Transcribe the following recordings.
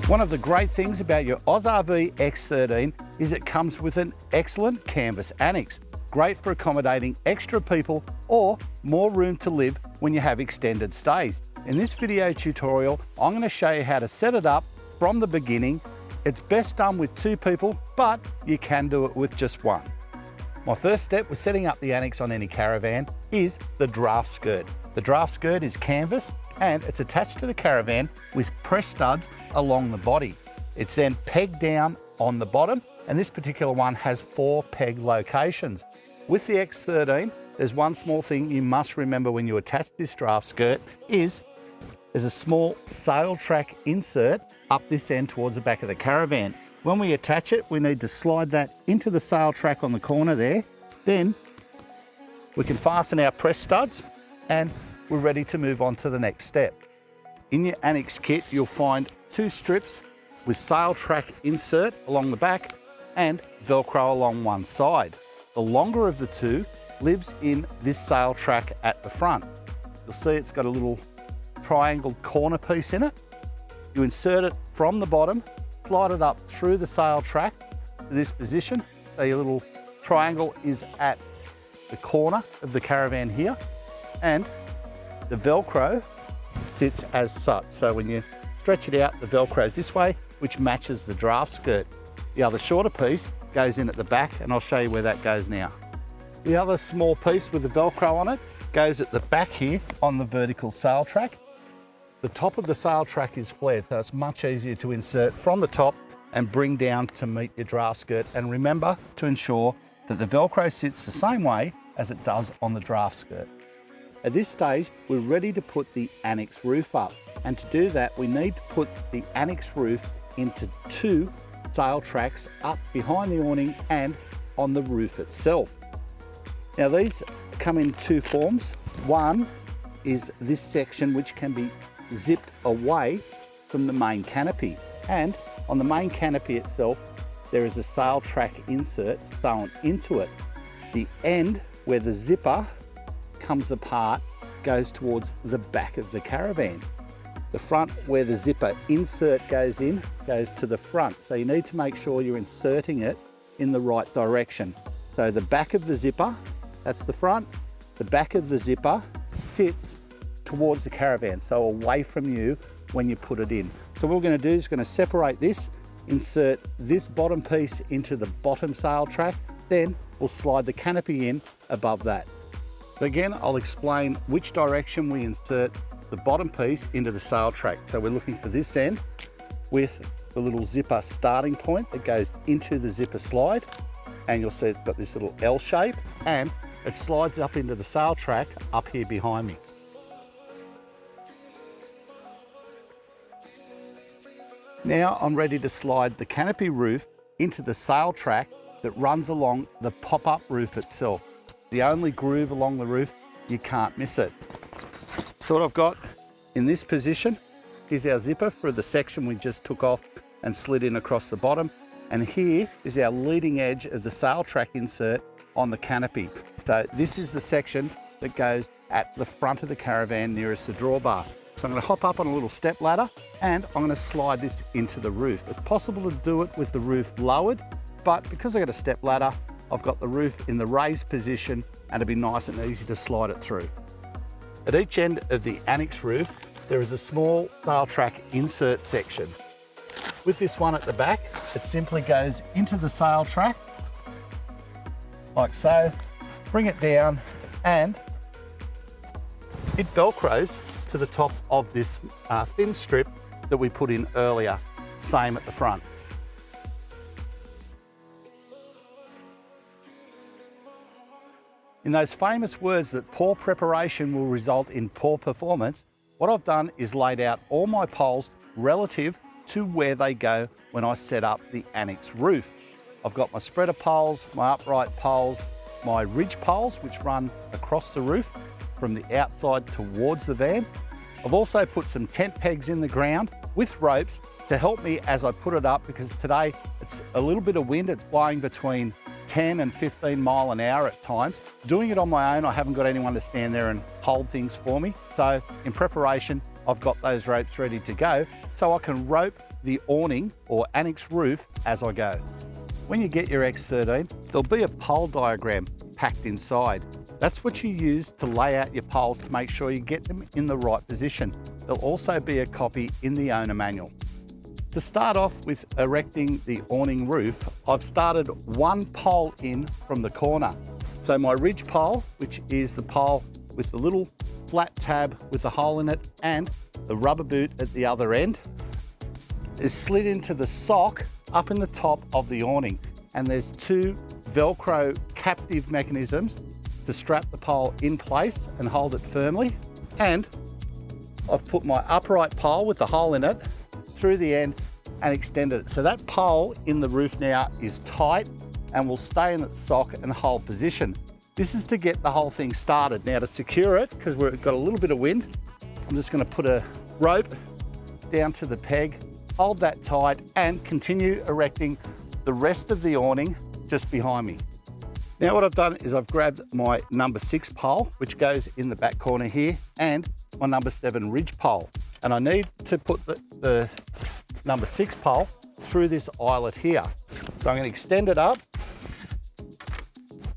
One of the great things about your AUSRV X13 is it comes with an excellent canvas annex, great for accommodating extra people or more room to live when you have extended stays. In this video tutorial, I'm going to show you how to set it up from the beginning. It's best done with 2 people, but you can do it with just 1. My first step with setting up the annex on any caravan is the draft skirt. The draft skirt is canvas and it's attached to the caravan with press studs along the body. It's then pegged down on the bottom, and this particular one has 4 peg locations. With the X13, there's one small thing you must remember when you attach this draft skirt is there's a small sail track insert up this end towards the back of the caravan. When we attach it, we need to slide that into the sail track on the corner there. Then we can fasten our press studs and we're ready to move on to the next step. In your annex kit, you'll find 2 strips with sail track insert along the back and Velcro along one side. The longer of the 2 lives in this sail track at the front. You'll see it's got a little triangled corner piece in it. You insert it from the bottom, slide it up through the sail track to this position. So your little triangle is at the corner of the caravan here, and the Velcro sits as such. So when you stretch it out, the Velcro is this way, which matches the draft skirt. The other shorter piece goes in at the back, and I'll show you where that goes now. The other small piece with the Velcro on it goes at the back here on the vertical sail track. The top of the sail track is flared, so it's much easier to insert from the top and bring down to meet your draft skirt. And remember to ensure that the Velcro sits the same way as it does on the draft skirt. At this stage, we're ready to put the annex roof up. And to do that, we need to put the annex roof into 2 sail tracks up behind the awning and on the roof itself. Now these come in 2 forms. One is this section which can be zipped away from the main canopy, and on the main canopy itself there is a sail track insert sewn into it. The end where the zipper comes apart goes towards the back of the caravan. The front where the zipper insert goes in goes to the front, so you need to make sure you're inserting it in the right direction. So the back of the zipper, that's the front, the back of the zipper sits towards the caravan, so away from you when you put it in. So what we're going to do is going to separate this, insert this bottom piece into the bottom sail track, then we'll slide the canopy in above that. So again, I'll explain which direction we insert the bottom piece into the sail track. So we're looking for this end with the little zipper starting point that goes into the zipper slide, and you'll see it's got this little L shape and it slides up into the sail track up here behind me. Now I'm ready to slide the canopy roof into the sail track that runs along the pop-up roof itself. The only groove along the roof, you can't miss it. So what I've got in this position is our zipper for the section we just took off and slid in across the bottom. And here is our leading edge of the sail track insert on the canopy. So this is the section that goes at the front of the caravan nearest the drawbar. So I'm going to hop up on a little step ladder and I'm going to slide this into the roof. It's possible to do it with the roof lowered, but because I've got a step ladder, I've got the roof in the raised position and it'll be nice and easy to slide it through. At each end of the annex roof, there is a small sail track insert section. With this one at the back, it simply goes into the sail track, like so, bring it down, and it Velcros to the top of this thin strip that we put in earlier, same at the front. In those famous words that poor preparation will result in poor performance, what I've done is laid out all my poles relative to where they go when I set up the annex roof. I've got my spreader poles, my upright poles, my ridge poles which run across the roof from the outside towards the van. I've also put some tent pegs in the ground with ropes to help me as I put it up, because today it's a little bit of wind, it's blowing between 10 and 15 mile an hour at times. Doing it on my own, I haven't got anyone to stand there and hold things for me. So in preparation, I've got those ropes ready to go so I can rope the awning or annex roof as I go. When you get your X13, there'll be a pole diagram packed inside. That's what you use to lay out your poles to make sure you get them in the right position. There'll also be a copy in the owner manual. To start off with erecting the awning roof, I've started one pole in from the corner. So my ridge pole, which is the pole with the little flat tab with the hole in it and the rubber boot at the other end, is slid into the sock up in the top of the awning. And there's two Velcro captive mechanisms to strap the pole in place and hold it firmly. And I've put my upright pole with the hole in it through the end and extended it. So that pole in the roof now is tight and will stay in its sock and hold position. This is to get the whole thing started. Now to secure it, because we've got a little bit of wind, I'm just going to put a rope down to the peg, hold that tight and continue erecting the rest of the awning just behind me. Now what I've done is I've grabbed my number 6 pole, which goes in the back corner here, and my number 7 ridge pole. And I need to put the number 6 pole through this eyelet here. So I'm going to extend it up.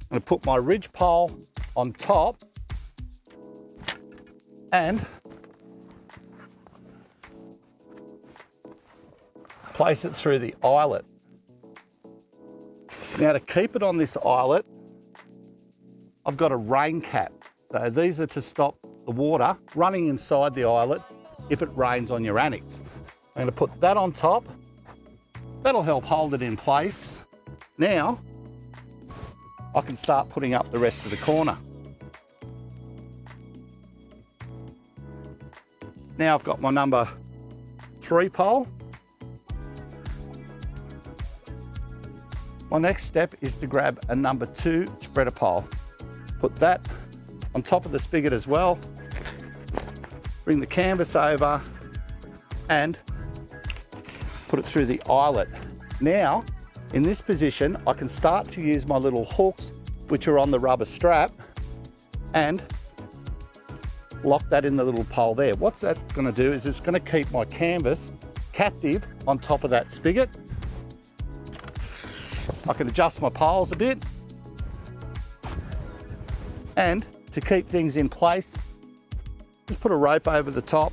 I'm going to put my ridge pole on top and place it through the eyelet. Now to keep it on this eyelet, I've got a rain cap. So these are to stop the water running inside the eyelet if it rains on your annex. I'm going to put that on top. That'll help hold it in place. Now I can start putting up the rest of the corner. Now I've got my number 3 pole. My next step is to grab a number 2 spreader pole. Put that on top of the spigot as well. Bring the canvas over and put it through the eyelet. Now, in this position, I can start to use my little hooks, which are on the rubber strap, and lock that in the little pole there. What's that going to do is it's going to keep my canvas captive on top of that spigot. I can adjust my poles a bit, and to keep things in place, just put a rope over the top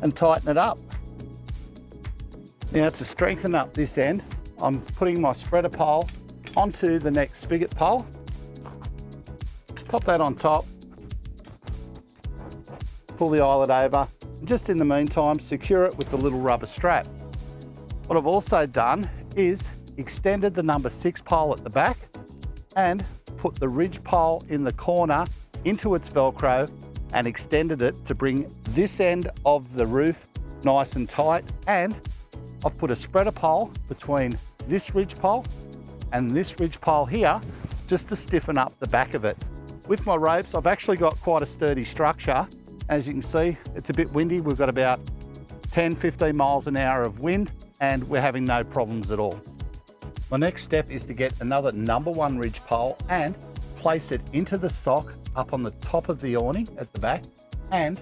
and tighten it up. Now to strengthen up this end, I'm putting my spreader pole onto the next spigot pole. Pop that on top, pull the eyelet over, and just in the meantime, secure it with the little rubber strap. What I've also done is extended the number 6 pole at the back and put the ridge pole in the corner into its Velcro and extended it to bring this end of the roof nice and tight. And I've put a spreader pole between this ridge pole and this ridge pole here just to stiffen up the back of it. With my ropes, I've actually got quite a sturdy structure. As you can see, it's a bit windy. We've got about 10-15 miles an hour of wind and we're having no problems at all. My next step is to get another number 1 ridge pole and place it into the sock up on the top of the awning at the back and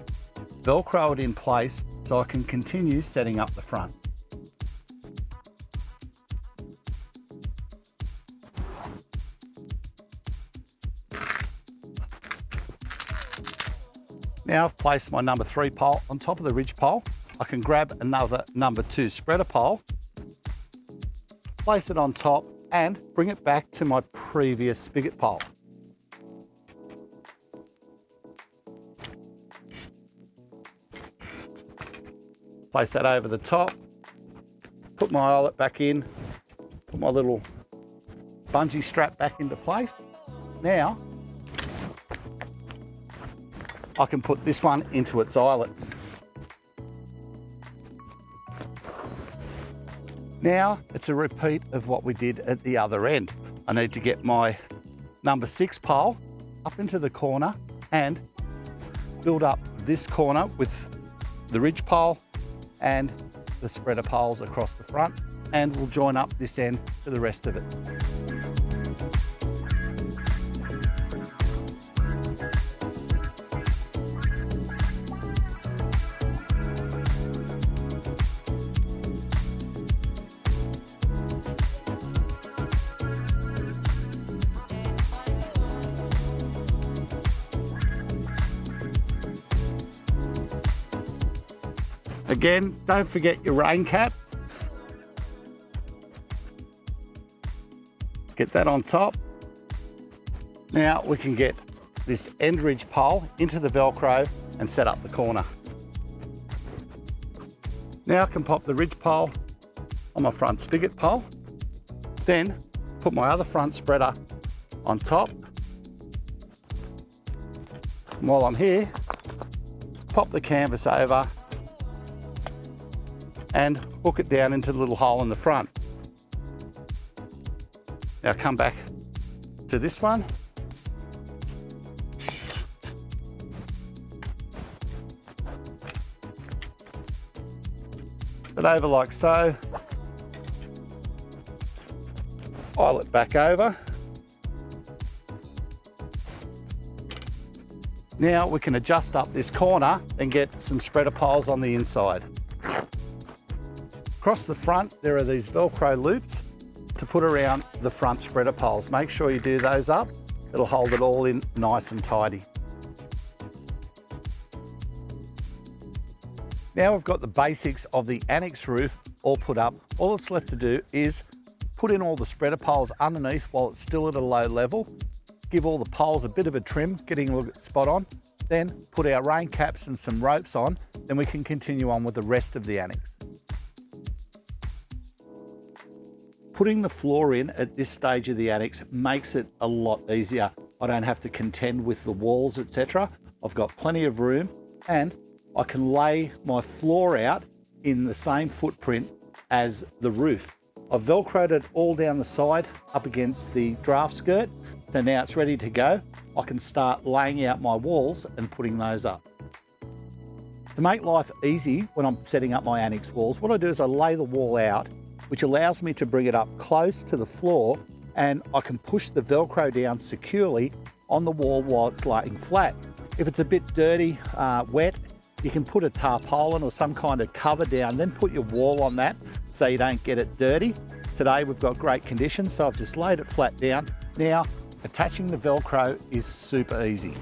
Velcro it in place so I can continue setting up the front. Now I've placed my number 3 pole on top of the ridge pole. I can grab another number 2 spreader pole, place it on top and bring it back to my previous spigot pole. Place that over the top, put my eyelet back in, put my little bungee strap back into place. Now I can put this one into its eyelet. Now it's a repeat of what we did at the other end. I need to get my number 6 pole up into the corner and build up this corner with the ridge pole and the spreader poles across the front, and we'll join up this end to the rest of it. Again, don't forget your rain cap. Get that on top. Now we can get this end ridge pole into the Velcro and set up the corner. Now I can pop the ridge pole on my front spigot pole, then put my other front spreader on top. And while I'm here, pop the canvas over and hook it down into the little hole in the front. Now come back to this one. Put it over like so. Pile it back over. Now we can adjust up this corner and get some spreader poles on the inside. Across the front, there are these Velcro loops to put around the front spreader poles. Make sure you do those up. It'll hold it all in nice and tidy. Now we've got the basics of the Annex roof all put up. All that's left to do is put in all the spreader poles underneath while it's still at a low level. Give all the poles a bit of a trim, getting a look spot on. Then put our rain caps and some ropes on. Then we can continue on with the rest of the Annex. Putting the floor in at this stage of the Annex makes it a lot easier. I don't have to contend with the walls, etc. I've got plenty of room and I can lay my floor out in the same footprint as the roof. I've Velcroed it all down the side up against the draft skirt. So now it's ready to go. I can start laying out my walls and putting those up. To make life easy when I'm setting up my Annex walls, what I do is I lay the wall out, which allows me to bring it up close to the floor, and I can push the Velcro down securely on the wall while it's laying flat. If it's a bit dirty, wet, you can put a tarpaulin or some kind of cover down, then put your wall on that so you don't get it dirty. Today we've got great conditions, so I've just laid it flat down. Now, attaching the Velcro is super easy.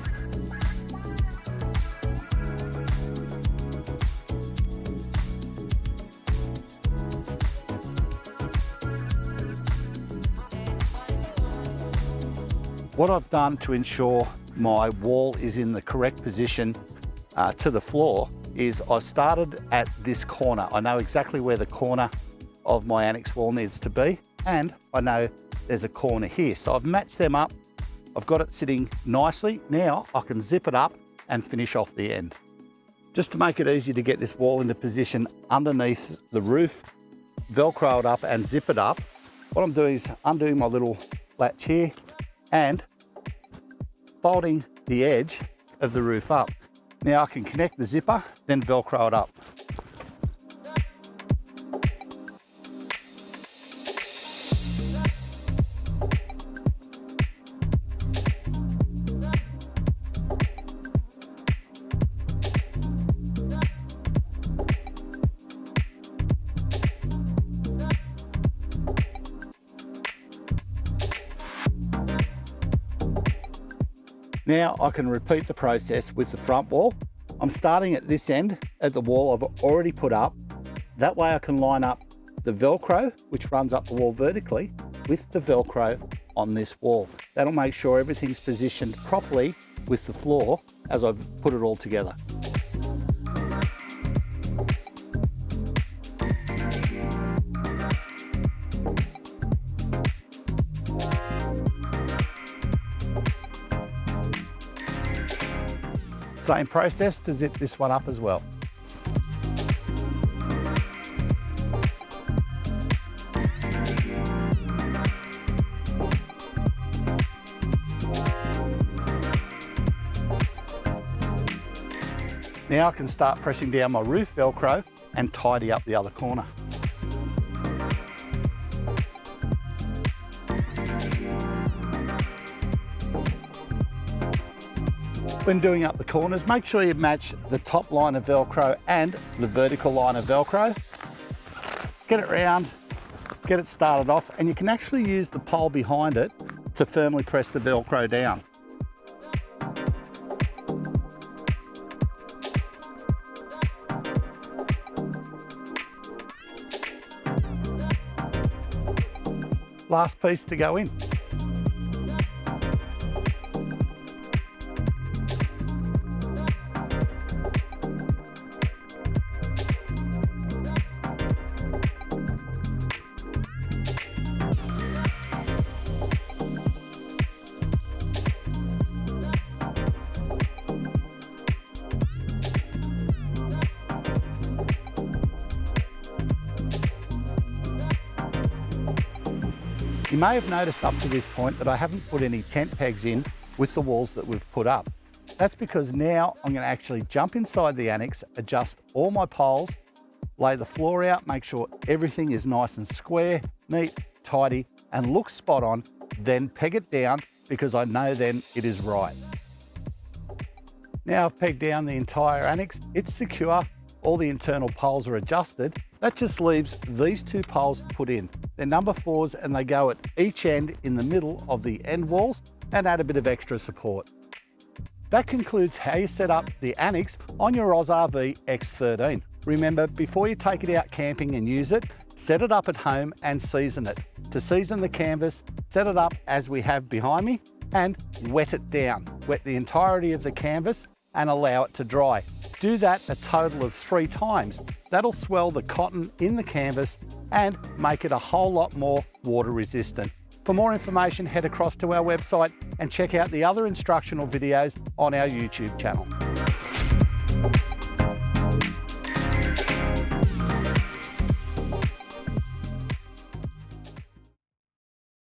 What I've done to ensure my wall is in the correct position to the floor is I started at this corner. I know exactly where the corner of my Annex wall needs to be, and I know there's a corner here. So I've matched them up. I've got it sitting nicely. Now I can zip it up and finish off the end. Just to make it easy to get this wall into position underneath the roof, Velcro it up and zip it up. What I'm doing is undoing my little latch here and folding the edge of the roof up. Now I can connect the zipper, then Velcro it up. Now I can repeat the process with the front wall. I'm starting at this end at the wall I've already put up. That way I can line up the Velcro, which runs up the wall vertically, with the Velcro on this wall. That'll make sure everything's positioned properly with the floor as I've put it all together. Same process to zip this one up as well. Now I can start pressing down my roof Velcro and tidy up the other corner. When doing up the corners, make sure you match the top line of Velcro and the vertical line of Velcro. Get it round, get it started off, and you can actually use the pole behind it to firmly press the Velcro down. last piece to go in. You may have noticed up to this point that I haven't put any tent pegs in with the walls that we've put up. That's because now I'm going to actually jump inside the annex, adjust all my poles, lay the floor out, make sure everything is nice and square, neat, tidy, and looks spot on, then peg it down because I know then it is right. Now I've pegged down the entire annex, it's secure, all the internal poles are adjusted. That just leaves these two poles to put in. They're number 4s and they go at each end in the middle of the end walls and add a bit of extra support. That concludes how you set up the annex on your AUSRV X13. Remember, before you take it out camping and use it, set it up at home and season it. To season the canvas, set it up as we have behind me and wet it down. Wet the entirety of the canvas and allow it to dry. Do that a total of 3 times. That'll swell the cotton in the canvas and make it a whole lot more water resistant. For more information, head across to our website and check out the other instructional videos on our YouTube channel.